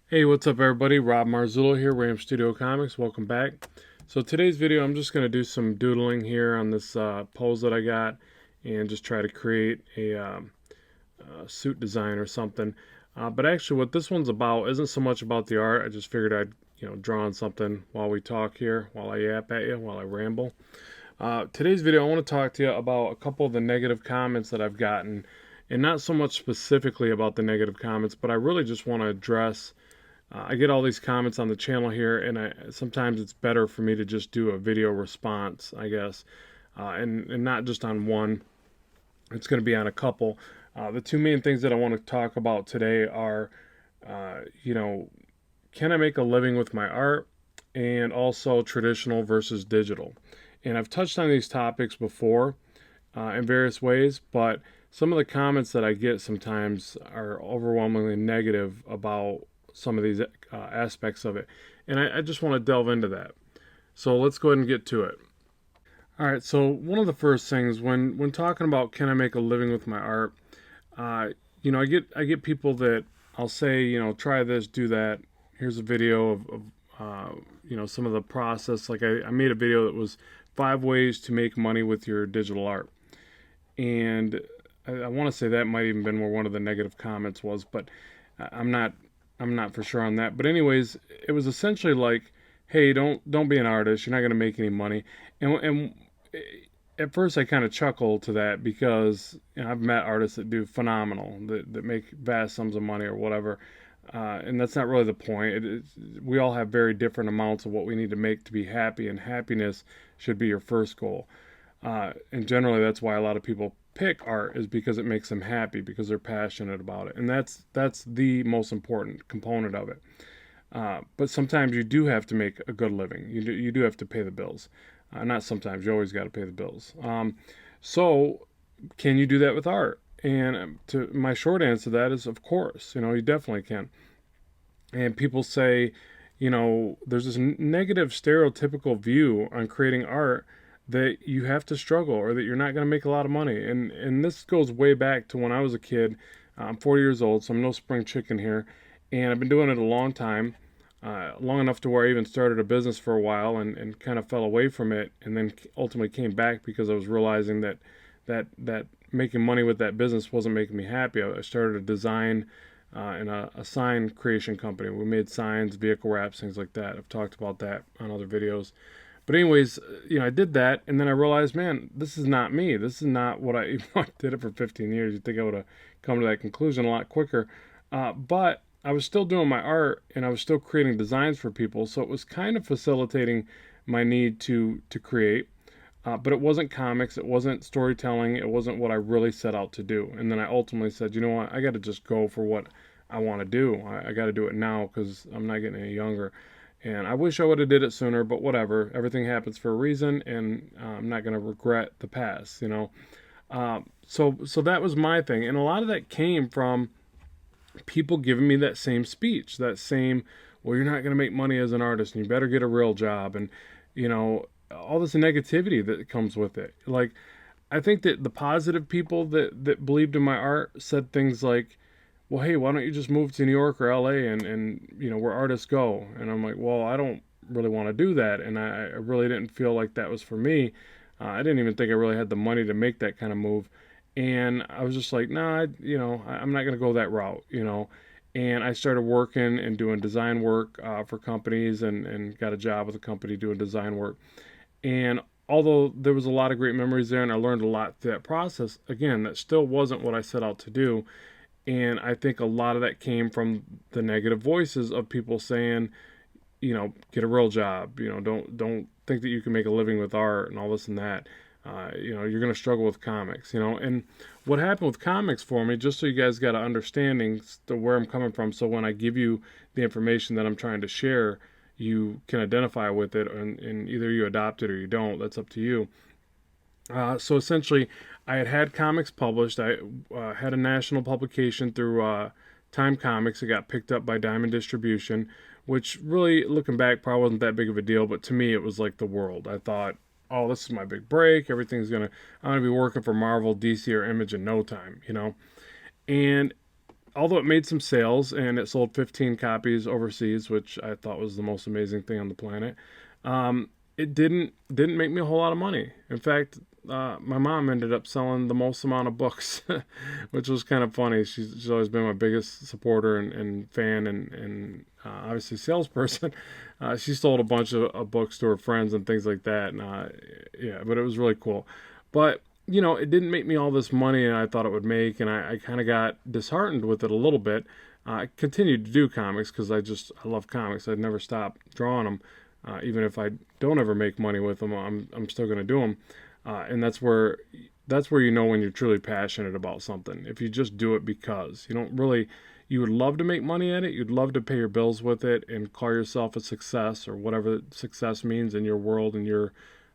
Hey, what's up everybody? Rob Marzullo here, Ram Studio Comics. Welcome back. So today's video, I'm just going to do some doodling here on this pose that I got and just try to create a suit design or something. But actually what this one's about isn't so much about the art. I just figured I'd draw on something while we talk here, while I yap at you, while I ramble. Today's video, I want to talk to you about a couple of the negative comments that I've gotten, and not so much specifically about the negative comments, but I really just want to address I get all these comments on the channel here, and sometimes it's better for me to just do a video response, I guess, and not just on one. It's going to be on a couple. The two main things that I want to talk about today are, uh, you know, can I make a living with my art, and also traditional versus digital. And I've touched on these topics before in various ways, but some of the comments that I get sometimes are overwhelmingly negative about some of these aspects of it. And I just want to delve into that. So let's go ahead and get to it. All right. So one of the first things when talking about can I make a living with my art, uh, I get people that I'll say try this, do that. Here's a video of some of the process. Like I made a video that was 5 ways to make money with your digital art, and I want to say that might even been where one of the negative comments was, but I'm not I'm not for sure on that. But anyways, it was essentially like, hey, don't be an artist. You're not going to make any money. And at first I kind of chuckled to that because I've met artists that do phenomenal, that make vast sums of money or whatever. And that's not really the point. We all have very different amounts of what we need to make to be happy, and happiness should be your first goal. And generally, that's why a lot of people pick art, is because it makes them happy, because they're passionate about it, and that's the most important component of it. But sometimes you do have to make a good living. You do have to pay the bills. Not sometimes. You always got to pay the bills. So can you do that with art? And to my short answer to that is, of course. You definitely can. And people say, there's this negative stereotypical view on creating art that you have to struggle, or that you're not going to make a lot of money. And this goes way back to when I was a kid. I'm 40 years old, so I'm no spring chicken here, and I've been doing it a long time, long enough to where I even started a business for a while, and kind of fell away from it, and then ultimately came back because I was realizing that making money with that business wasn't making me happy. I started a design and a sign creation company. We made signs, vehicle wraps, things like that. I've talked about that on other videos. But anyways, I did that, and then I realized, man, this is not me. This is not what I did it for 15 years. You'd think I would have come to that conclusion a lot quicker. But I was still doing my art, and I was still creating designs for people, so it was kind of facilitating my need to create. But it wasn't comics, it wasn't storytelling, it wasn't what I really set out to do. And then I ultimately said, you know what, I got to just go for what I want to do. I got to do it now because I'm not getting any younger. And I wish I would have did it sooner, but whatever. Everything happens for a reason, and I'm not going to regret the past. So that was my thing, and a lot of that came from people giving me that same speech, that same, well, you're not going to make money as an artist, and you better get a real job, and all this negativity that comes with it. Like, I think that the positive people that believed in my art said things like, well, hey, why don't you just move to New York or LA, and where artists go? And I'm like, well, I don't really want to do that, and I really didn't feel like that was for me. I didn't even think I really had the money to make that kind of move, and I was just like, nah, I'm not gonna go that route. And I started working and doing design work for companies, and got a job with a company doing design work. And although there was a lot of great memories there, and I learned a lot through that process, again, that still wasn't what I set out to do. And I think a lot of that came from the negative voices of people saying, get a real job. Don't think that you can make a living with art and all this and that. You're going to struggle with comics. And what happened with comics for me, just so you guys got an understanding to where I'm coming from, so when I give you the information that I'm trying to share, you can identify with it, and either you adopt it or you don't. That's up to you. So essentially, I had comics published. I had a national publication through Time Comics. It got picked up by Diamond Distribution, which really, looking back, probably wasn't that big of a deal. But to me, it was like the world. I thought, oh, this is my big break. I'm gonna be working for Marvel, DC, or Image in no time. And although it made some sales and it sold 15 copies overseas, which I thought was the most amazing thing on the planet, it didn't make me a whole lot of money. In fact, my mom ended up selling the most amount of books, which was kind of funny. She's always been my biggest supporter and fan and obviously salesperson. She sold a bunch of books to her friends and things like that. And yeah, but it was really cool. But it didn't make me all this money and I thought it would make, and I kind of got disheartened with it a little bit. I continued to do comics because I love comics. I'd never stop drawing them, even if I don't ever make money with them. I'm still going to do them, and that's where you know when you're truly passionate about something. If you just do it because you would love to make money at it, you'd love to pay your bills with it and call yourself a success or whatever success means in your world and your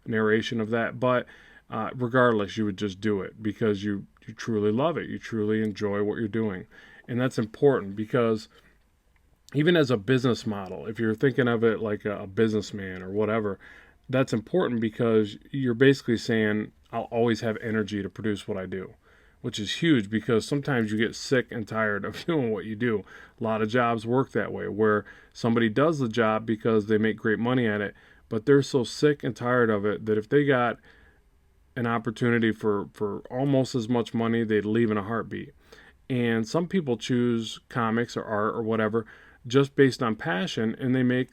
narration of that, but regardless, you would just do it because you truly love it. You truly enjoy what you're doing. And that's important because even as a business model, if you're thinking of it like a businessman or whatever, that's important because you're basically saying, I'll always have energy to produce what I do, which is huge because sometimes you get sick and tired of doing what you do. A lot of jobs work that way where somebody does the job because they make great money at it, but they're so sick and tired of it that if they got an opportunity for almost as much money, they'd leave in a heartbeat. And some people choose comics or art or whatever just based on passion, and they make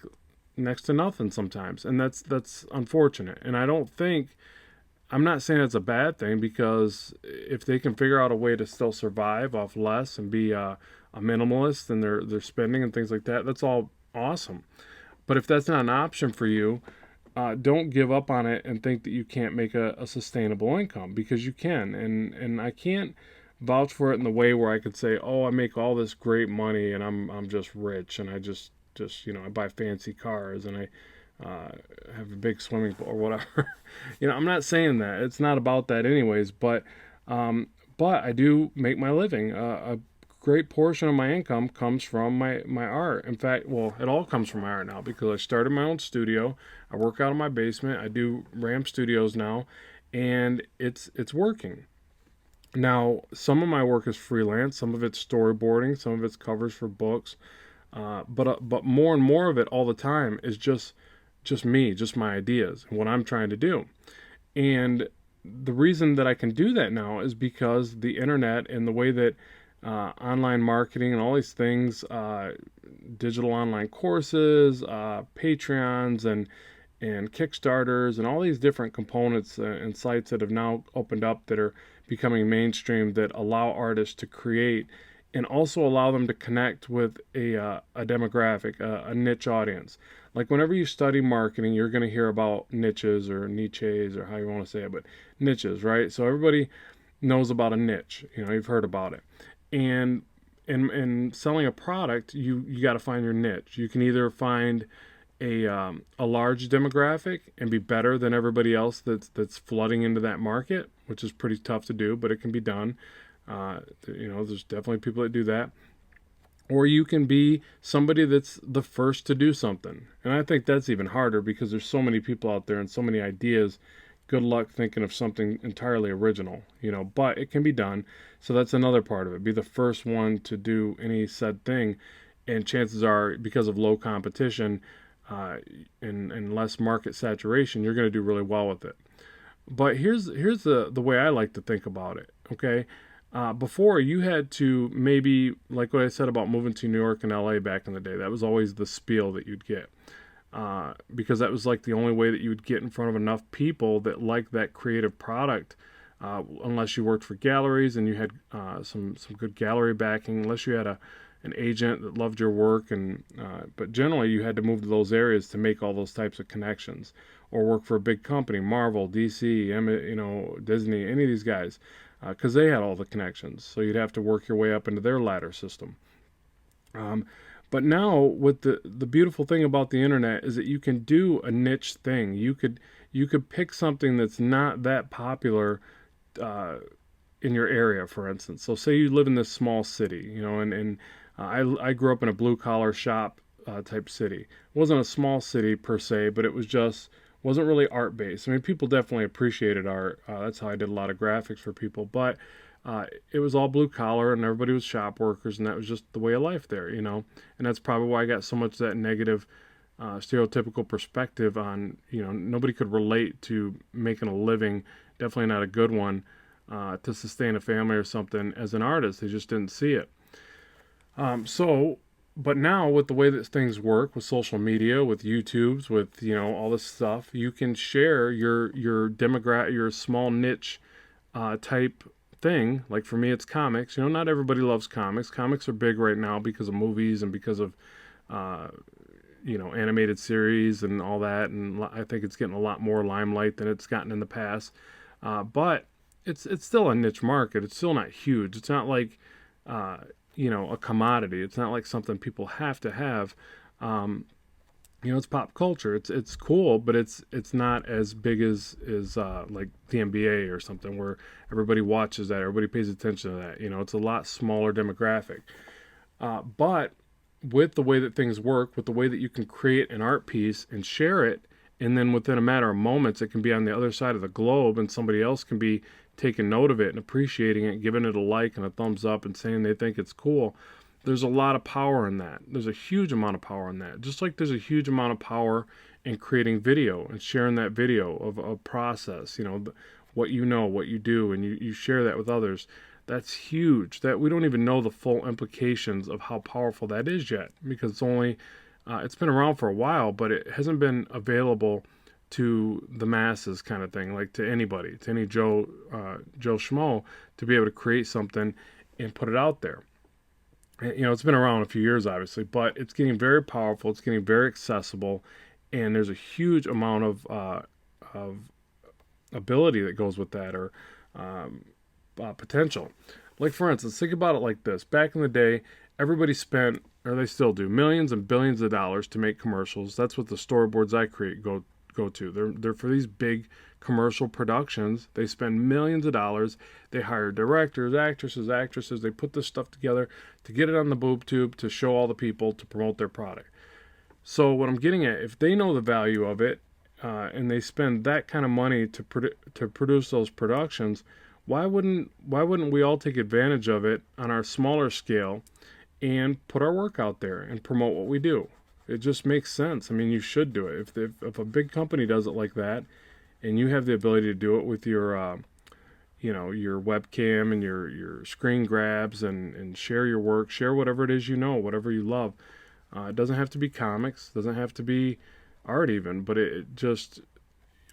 next to nothing sometimes, and that's unfortunate. And I'm not saying it's a bad thing, because if they can figure out a way to still survive off less and be a minimalist in their spending and things like that, that's all awesome. But if that's not an option for you, don't give up on it and think that you can't make a sustainable income, because you can. And I can't vouch for it in the way where I could say, oh, I make all this great money and I'm just rich and I just I buy fancy cars and I have a big swimming pool or whatever. I'm not saying that. It's not about that anyways, but I do make my living. A great portion of my income comes from my art. In fact, well, it all comes from my art now because I started my own studio. I work out of my basement. I do Ram Studios now, and it's working. Now, some of my work is freelance. Some of it's storyboarding. Some of it's covers for books. But more and more of it all the time is just me, just my ideas and what I'm trying to do. And the reason that I can do that now is because the internet and the way that online marketing and all these things, digital online courses, Patreons and Kickstarters and all these different components and sites that have now opened up that are becoming mainstream, that allow artists to create and also allow them to connect with a demographic, a niche audience. Like whenever you study marketing, you're going to hear about niches or niches or how you want to say it, but niches, right? So everybody knows about a niche. You've heard about it. And in selling a product, you got to find your niche. You can either find a large demographic and be better than everybody else that's flooding into that market, which is pretty tough to do, but it can be done. There's definitely people that do that. Or you can be somebody that's the first to do something. And I think that's even harder because there's so many people out there and so many ideas. Good luck thinking of something entirely original, but it can be done. So that's another part of it. Be the first one to do any said thing. And chances are, because of low competition and less market saturation, you're going to do really well with it. But here's the way I like to think about it, okay? Before, you had to maybe, like what I said about moving to New York and LA back in the day, that was always the spiel that you'd get. Because that was like the only way that you would get in front of enough people that liked that creative product, unless you worked for galleries and you had some good gallery backing, unless you had an agent that loved your work. But generally you had to move to those areas to make all those types of connections, or work for a big company, Marvel, DC, Disney, any of these guys, because they had all the connections. So you'd have to work your way up into their ladder system. But now, with the beautiful thing about the internet is that you can do a niche thing. You could pick something that's not that popular in your area, for instance. So say you live in this small city, and I grew up in a blue collar shop type city. It wasn't a small city per se, but it wasn't really art based. I mean, people definitely appreciated art. That's how I did a lot of graphics for people. But it was all blue collar and everybody was shop workers, and that was just the way of life there, you know. And that's probably why I got so much of that negative stereotypical perspective on, you know, nobody could relate to making a living, definitely not a good one, to sustain a family or something as an artist. They just didn't see it. But now with the way that things work with social media, with YouTubes, with, you know, all this stuff, you can share your demographic, your small niche type thing. Like for me, it's comics. You know, not everybody loves comics. Comics are big right now because of movies and because of uh, you know, animated series and all that. And I think it's getting a lot more limelight than it's gotten in the past. But it's still a niche market. It's still not huge. It's not like uh, you know, a commodity. It's not like something people have to have. Um, you know, it's pop culture. It's cool, but it's not as big as like the NBA or something where everybody watches that, everybody pays attention to that. You know, it's a lot smaller demographic. But with the way that things work, with the way that you can create an art piece and share it, and then within a matter of moments, it can be on the other side of the globe, and somebody else can be taking note of it and appreciating it, giving it a like and a thumbs up, and saying they think it's cool. There's a lot of power in that. There's a huge amount of power in that. Just like there's a huge amount of power in creating video and sharing that video of a process, you know, what you know, what you do, and you share that with others. That's huge. That we don't even know the full implications of how powerful that is yet, because it's been around for a while, but it hasn't been available to the masses, kind of thing, like to anybody, to any Joe Schmo, to be able to create something and put it out there. You know, it's been around a few years, obviously, but it's getting very powerful. It's getting very accessible, and there's a huge amount of ability that goes with that, or um, potential. Like, for instance, think about it like this. Back in the day, everybody spent, or they still do, millions and billions of dollars to make commercials. That's what the storyboards I create go to. They're for these big commercial productions. They spend millions of dollars. They hire directors, actresses. They put this stuff together to get it on the boob tube, to show all the people, to promote their product. So what I'm getting at, if they know the value of it, and they spend that kind of money to produce those productions, why wouldn't we all take advantage of it on our smaller scale and put our work out there and promote what we do? It just makes sense. I mean, you should do it. If a big company does it like that, and you have the ability to do it with your you know, your webcam and your screen grabs, and share your work, share whatever it is, you know, whatever you love. It doesn't have to be comics, doesn't have to be art even, but it just,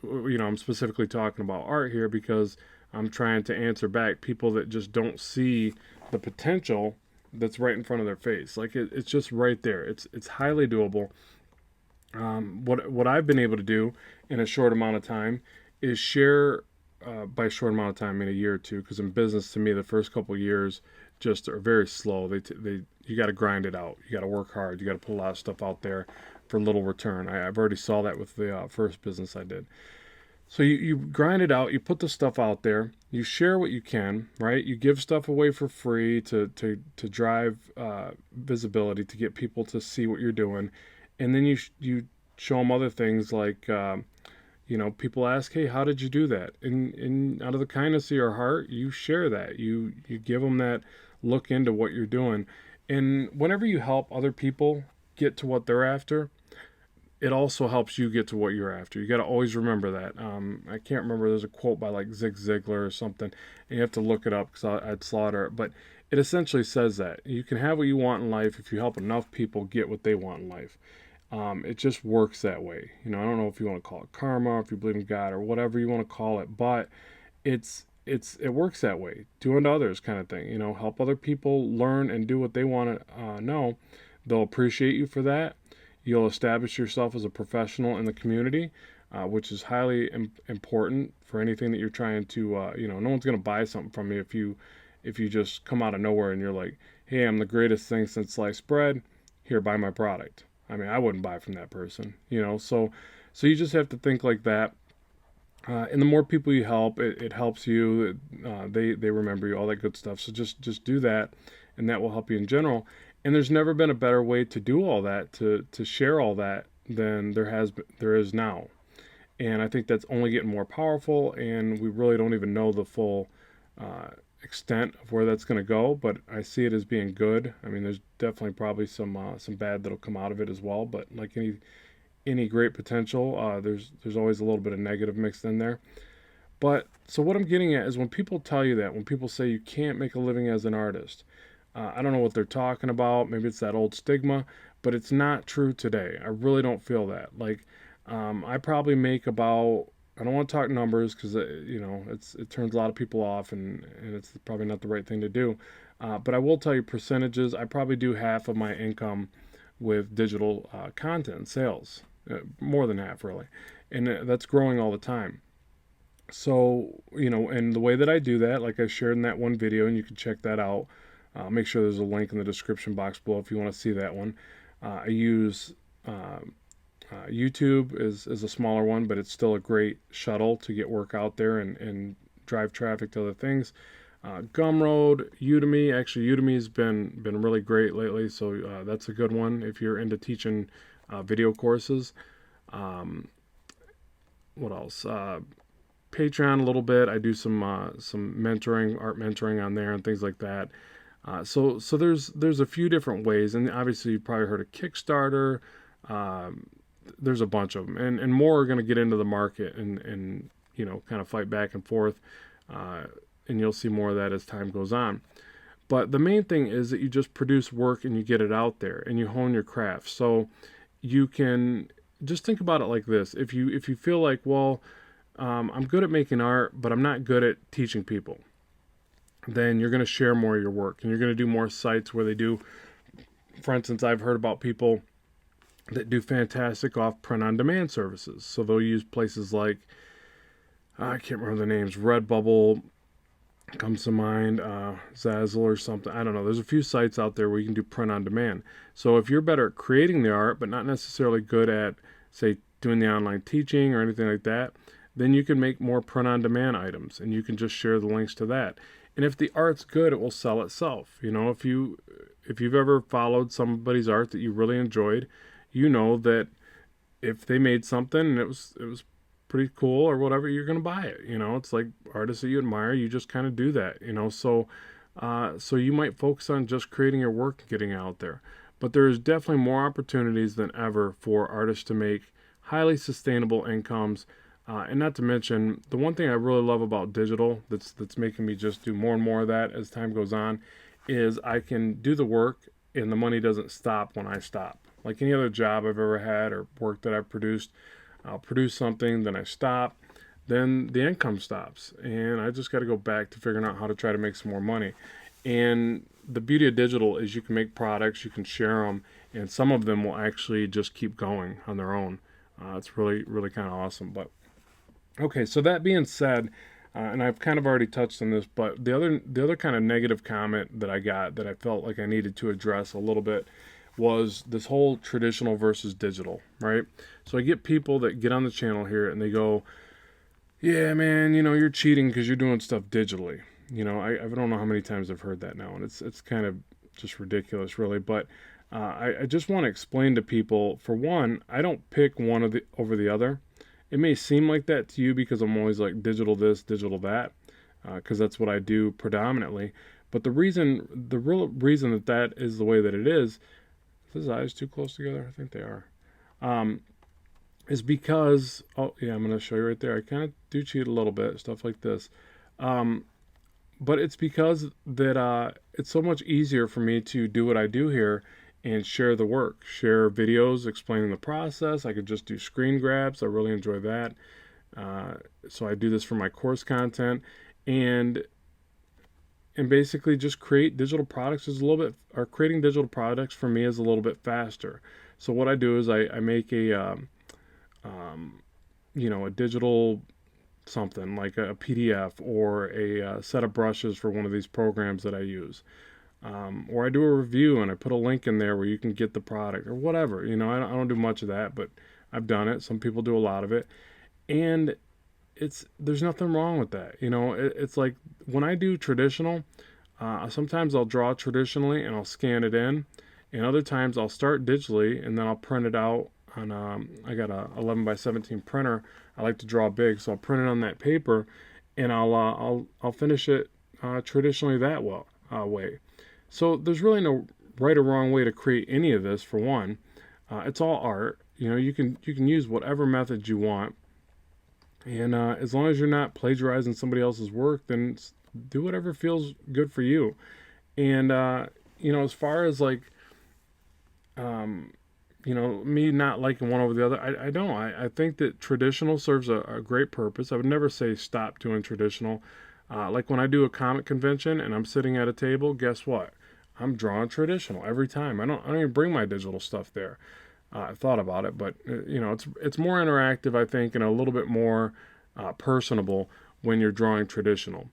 you know, I'm specifically talking about art here because I'm trying to answer back people that just don't see the potential that's right in front of their face. Like it's just right there. It's highly doable. What I've been able to do in a short amount of time is share. By a short amount of time, I mean a year or two, because in business, to me, the first couple of years just are very slow. They you got to grind it out. You got to work hard. You got to put a lot of stuff out there for little return. I've already saw that with the first business I did. So you grind it out, you put the stuff out there, you share what you can, right? You give stuff away for free to drive visibility, to get people to see what you're doing. And then you show them other things like, you know, people ask, hey, how did you do that? And out of the kindness of your heart, you share that. You give them that look into what you're doing. And whenever you help other people get to what they're after, it also helps you get to what you're after. You got to always remember that. I can't remember. There's a quote by like Zig Ziglar or something, and you have to look it up because I'd slaughter it. But it essentially says that you can have what you want in life if you help enough people get what they want in life. It just works that way. You know, I don't know if you want to call it karma, if you believe in God, or whatever you want to call it, but it works that way. Do unto others, kind of thing. You know, help other people learn and do what they want to know. They'll appreciate you for that. You'll establish yourself as a professional in the community, which is highly important for anything that you're trying to. You know, no one's going to buy something from you if you just come out of nowhere and you're like, "Hey, I'm the greatest thing since sliced bread. Here, buy my product." I mean, I wouldn't buy from that person. You know, so you just have to think like that. And the more people you help, it helps you. They remember you, all that good stuff. So just do that, and that will help you in general. And there's never been a better way to do all that, to share all that, than there is now. And I think that's only getting more powerful, and we really don't even know the full extent of where that's going to go, but I see it as being good. I mean, there's definitely probably some bad that'll come out of it as well. But like any great potential, there's always a little bit of negative mixed in there. But so what I'm getting at is when people tell you that, when people say you can't make a living as an artist, I don't know what they're talking about. Maybe it's that old stigma, but it's not true today. I really don't feel that. Like, I probably make about, I don't want to talk numbers because it turns a lot of people off, and it's probably not the right thing to do. But I will tell you percentages. I probably do half of my income with digital content sales, more than half really, and that's growing all the time. So, and the way that I do that, like I shared in that one video, and you can check that out. Make sure there's a link in the description box below if you want to see that one. I use YouTube is a smaller one, but it's still a great shuttle to get work out there and drive traffic to other things. Gumroad, Udemy. Actually, Udemy's been really great lately, so that's a good one if you're into teaching video courses. What else? Patreon a little bit. I do some mentoring, art mentoring on there and things like that. So there's a few different ways, and obviously you've probably heard of Kickstarter. There's a bunch of them, and more are going to get into the market and kind of fight back and forth, and you'll see more of that as time goes on. But the main thing is that you just produce work and you get it out there and you hone your craft. So you can just think about it like this: if you feel like, well, I'm good at making art, but I'm not good at teaching people, then you're going to share more of your work and you're going to do more sites where they do. For instance, I've heard about people that do fantastic off print on demand services. So they'll use places like, I can't remember the names, Redbubble comes to mind, Zazzle or something. I don't know. There's a few sites out there where you can do print on demand. So if you're better at creating the art, but not necessarily good at, say, doing the online teaching or anything like that, then you can make more print on demand items and you can just share the links to that. And if the art's good, it will sell itself. If you've ever followed somebody's art that you really enjoyed, you know that if they made something and it was pretty cool or whatever, you're going to buy it. It's like artists that you admire, you just kind of do that, so you might focus on just creating your work and getting out there. But there is definitely more opportunities than ever for artists to make highly sustainable incomes. And not to mention, the one thing I really love about digital that's making me just do more and more of that as time goes on is I can do the work and the money doesn't stop when I stop. Like any other job I've ever had or work that I've produced, I'll produce something, then I stop, then the income stops. And I just got to go back to figuring out how to try to make some more money. And the beauty of digital is you can make products, you can share them, and some of them will actually just keep going on their own. It's really, really kind of awesome. But okay, so that being said, and I've kind of already touched on this, but the other kind of negative comment that I got that I felt like I needed to address a little bit was this whole traditional versus digital, right? So I get people that get on the channel here and they go, yeah, man, you're cheating because you're doing stuff digitally. I don't know how many times I've heard that now, and it's kind of just ridiculous, really. But I just want to explain to people, for one, I don't pick one over the other. It may seem like that to you because I'm always like digital this, digital that, because that's what I do predominantly. But the real reason that is the way that it is his eyes too close together? I think they are. Is because, oh yeah, I'm going to show you right there. I kind of do cheat a little bit, stuff like this. But it's because that it's so much easier for me to do what I do here and share the work, share videos explaining the process. I could just do screen grabs. I really enjoy that. So I do this for my course content, and basically just create digital products is a little bit, or creating digital products for me is a little bit faster. So what I do is I make a digital something like a PDF or a set of brushes for one of these programs that I use. Or I do a review and I put a link in there where you can get the product or whatever. I don't do much of that, but I've done it. Some people do a lot of it. And there's nothing wrong with that. It's like when I do traditional, sometimes I'll draw traditionally and I'll scan it in. And other times I'll start digitally and then I'll print it out on, I got a 11 by 17 printer. I like to draw big, so I'll print it on that paper and I'll finish it traditionally that way. So there's really no right or wrong way to create any of this. For one, it's all art. You know, you can use whatever methods you want, and as long as you're not plagiarizing somebody else's work, then do whatever feels good for you. And you know, as far as like you know, me not liking one over the other, I don't. I think that traditional serves a great purpose. I would never say stop doing traditional. Like when I do a comic convention and I'm sitting at a table, guess what? I'm drawing traditional every time. I don't even bring my digital stuff there. I've thought about it, but you know, it's more interactive, I think, and a little bit more personable when you're drawing traditional.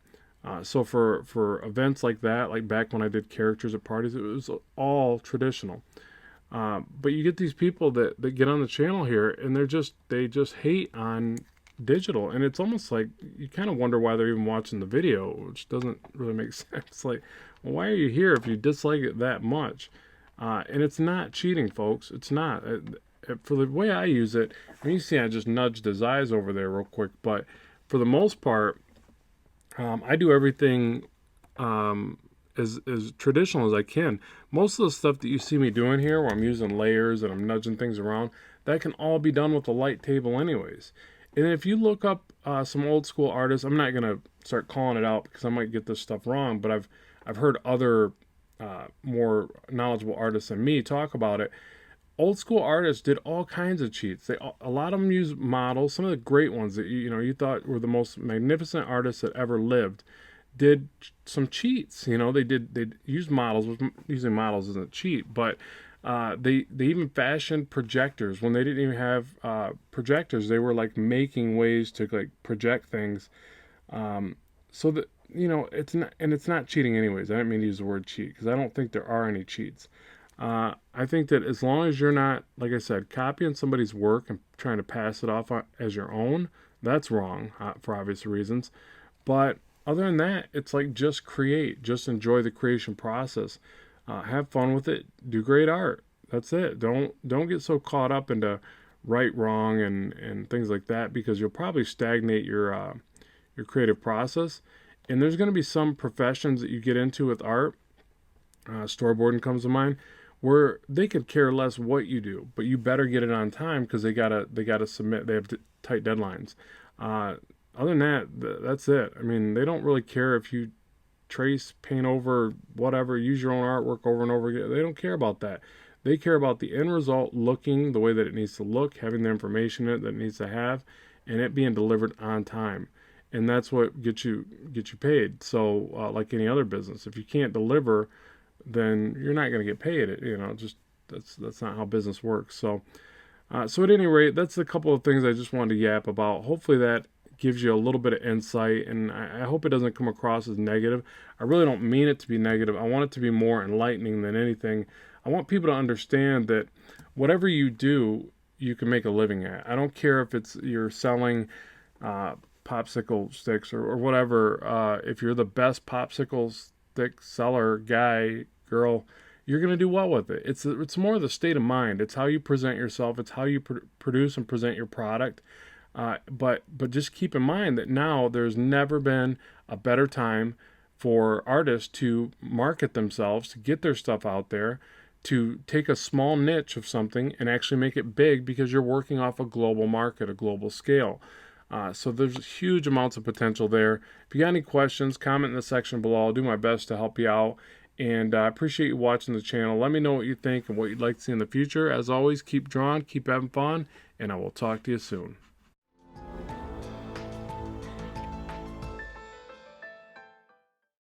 So for events like that, like back when I did characters at parties, it was all traditional. But you get these people that get on the channel here, and they just hate on digital, and it's almost like you kind of wonder why they're even watching the video, which doesn't really make sense. Like, well, why are you here if you dislike it that much? And it's not cheating, folks. It's not. For the way I use it, I mean, you see I just nudged his eyes over there real quick, but for the most part, I do everything as traditional as I can. Most of the stuff that you see me doing here, where I'm using layers and I'm nudging things around, that can all be done with a light table anyways. And if you look up some old school artists, I'm not gonna start calling it out because I might get this stuff wrong, but I've heard other more knowledgeable artists than me talk about it. Old school artists did all kinds of cheats. A lot of them use models. Some of the great ones that you thought were the most magnificent artists that ever lived did some cheats. You know, they used models. Using models isn't cheat, but they even fashioned projectors when they didn't even have projectors. They were like making ways to like project things, so that it's not cheating anyways. I didn't mean to use the word cheat because I don't think there are any cheats. I think that as long as you're not, like I said, copying somebody's work and trying to pass it off as your own, that's wrong for obvious reasons. But other than that, it's like just create, just enjoy the creation process, have fun with it, do great art. That's it. Don't get so caught up into right, wrong, and things like that, because you'll probably stagnate your creative process. And there's going to be some professions that you get into with art. Storyboarding comes to mind, where they could care less what you do, but you better get it on time because they gotta submit. They have tight deadlines. Other than that, that's it. I mean, they don't really care if you trace, paint over, whatever, use your own artwork over and over again. They don't care about that. They care about the end result looking the way that it needs to look, having the information in it that it needs to have, and it being delivered on time. And that's what gets you paid. So like any other business, if you can't deliver, then you're not going to get paid. Just that's not how business works. So so at any rate, that's a couple of things I just wanted to yap about. Hopefully that gives you a little bit of insight, and I hope it doesn't come across as negative. I really don't mean it to be negative. I want it to be more enlightening than anything. I want people to understand that whatever you do, you can make a living at. I don't care if you're selling popsicle sticks or whatever. If you're the best popsicle stick seller, guy, girl, you're going to do well with it. It's more the state of mind. It's how you present yourself. It's how you produce and present your product. But just keep in mind that now there's never been a better time for artists to market themselves, to get their stuff out there, to take a small niche of something and actually make it big, because you're working off a global market, a global scale. So there's huge amounts of potential there. If you got any questions, comment in the section below. I'll do my best to help you out. And I appreciate you watching the channel. Let me know what you think and what you'd like to see in the future. As always, keep drawing, keep having fun, and I will talk to you soon.